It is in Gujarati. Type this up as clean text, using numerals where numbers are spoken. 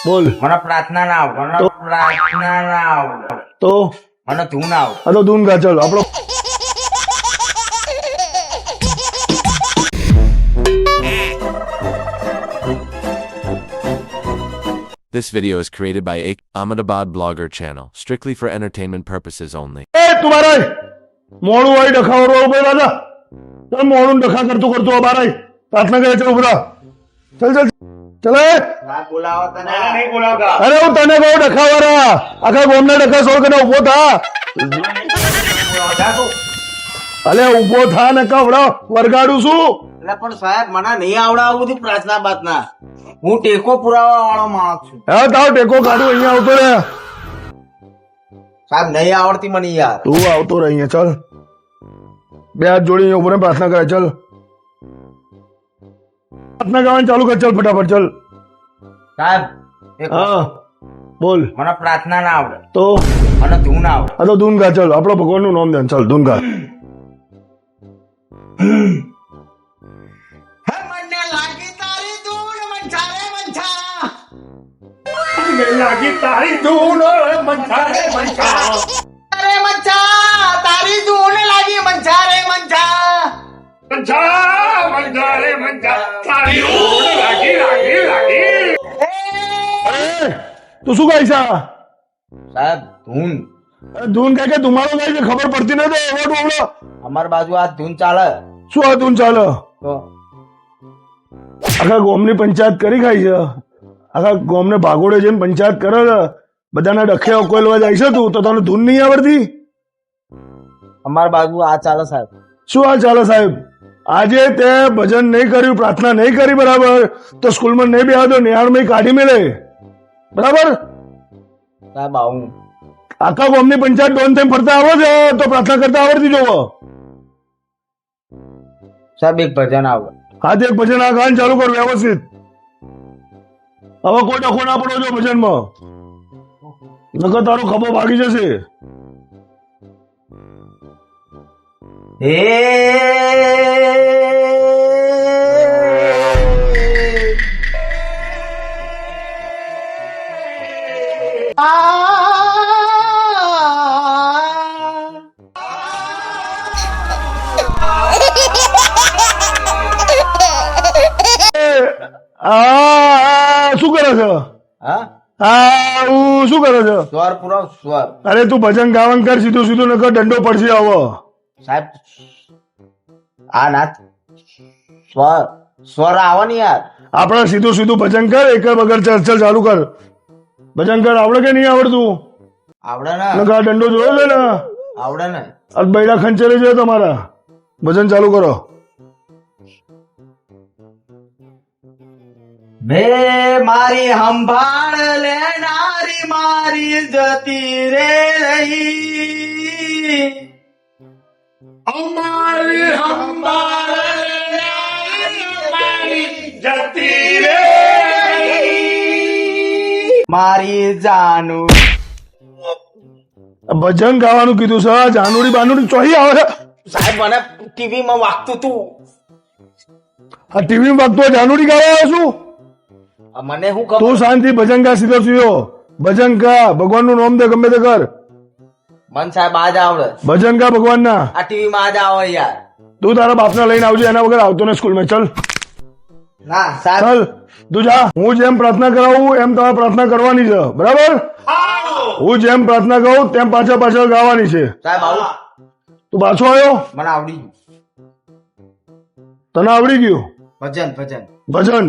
બોલ. મને પ્રાર્થના ના આવડે, મને પ્રાર્થના ના આવડે, તો મને ધૂન ના આવડે. આ તો ધૂન ગા. ચલ આપણો This video is created by Ahmedabad Blogger channel, strictly for entertainment purposes only. એ તું બાર આય. મોડું હોય ડખાવરો ઉભો રાજા. ચાલ મોડું ડખા કરતો કરતો બાર આય. પ્રાર્થના કરે છે ઉભરા. ચલ ચલ ચલે. ના બોલાવો તને નહીં બોલાવતા. અરે હું તને કહું ડખાવાળા આખા ગોમને ડખા સોળ કરીને ઉભો થા. અલે ઉભો થા ને કવડો વરગાડું છું. એટલે પણ સાહેબ મને નહીં આવડે આવું બધું પ્રાર્થના બાતના. હું ટેકો પુરાવા વાળો માણસ છું. હા તાવ ટેકો કાઢું અહીંયા આવતો રે. સાહેબ નહીં આવડતી મને યાર. તું આવતો રહે અહીંયા. ચાલ બે હાથ જોડી અહીંયા ઉભો રહે પ્રાર્થના કરે. ચાલ પ્રાર્થના ગાવાની ચાલુ કર. ચાલ ફટાફટ ચાલ. સાહેબ એક હા બોલ. મને પ્રાર્થના ના આવડે, તો મને ધૂન આવડે. આ તો ધૂન ગા. ચાલ આપણો ભગવાન નું નામ દે. ચાલ ધૂન ગા. લાગી તારી ધૂન મંછારે મંછા, અરે મંછા તારી ધૂન લાગી મંછારે મંછા, મંછા મંછારે મંછા તારી ધૂન લાગી લાગી લાગી. તું શું ગાય છે? સાહેબ ધૂન ધૂન કે ધુમાડો ગાય છે ખબર પડતી નથી. એવો ડોબળો અમારી બાજુ આ ધૂન ચાલે. શું આ ધૂન ચાલે? તો આખા ગોમની પંચાયત કરી ખાય છે. આખા ગોમને ભાગોડે જઈને પંચાયત કરે છે. બધાના ડખે ઉકેલવા જાય છે. તું તો તને ધૂન નહીં આવડતી? અમારી બાજુ આ ચાલે સાહેબ. શું આ ચાલે સાહેબ? આજે તે ભજન નહીં કર્યું, પ્રાર્થના નહીં કરી બરાબર, તો સ્કૂલમાં નહીં બેહાડો, નિહાળમાં કાઢી મેળે બરાબર. સાહેબ આવું આખા ગોમની પંચાયત ડોન થઈને ફરતા આવો છો તો પ્રાર્થના કરતા આવડતી જોવો. સાહેબ એક ભજન આવડે. હાથ એક ભજન આ ગાન ચાલુ કર વ્યવસ્થિત. હવે કોઈ ડખો ના પડો છો ભજનમાં, નકર તારો ખભો ભાગી જશે. હે શું કરે છે? હા શું કરે છે? સ્વર પૂરો સ્વર. અરે તું ભજન ગાવન કર સીધું સીધું, નકર દંડો પડશે. આવો સાહેબ આ ના સ્વર સ્વર આવો ને યાર. આપણે સીધું સીધું ભજન કર. એક વગર ચર્ચલ ચાલુ કર. ભજન કર. આવડે કે નહીં આવડતું? આવડે ને નકર આ દંડો જોયો છે ને, આવડે ને. આ બૈડા ખંચેરે છે તમારા. ભજન ચાલુ કરો. બે મારી સંભાળ લેનારી મારી જતી રે રહી, અમારી સંભાળ લેનારી મારી જતી રે રહી, મારી જાનું. ભજન ગાવાનું કીધું છે. જાનુડી બાનુડી ચોહી આવે છે. સાહેબ મને ટીવી માં વાગતું તું. આ ટીવી માં વાગતું જાનુડી ગાવા આવ્યો છું. મને શું ખબર. તું શાંતિ ભજન ગા. સીધો સીધો ભજન ગા. ભગવાન નું નામ દે ગમે તે કર. મન સાહેબ આજ આવડે. ભજન ગા ભગવાન ના. આ ટીવી માં આજ આવે યાર. તું તારા બાપને લઈને આવજે. એના વગર આવતો ને સ્કૂલ માં. ચલ ના સાહેબ ચલ તું જા. હું જેમ પ્રાર્થના કરાવું એમ તમારે પ્રાર્થના કરવાની છે બરાબર. હું જેમ પ્રાર્થના કહું તેમ પાછળ પાછળ ગાવાની છે. સાહેબ આવું. તું પાછો આવ્યો? મને આવડી ગયું. તને આવડી ગયું ભજન ભજન ભજન?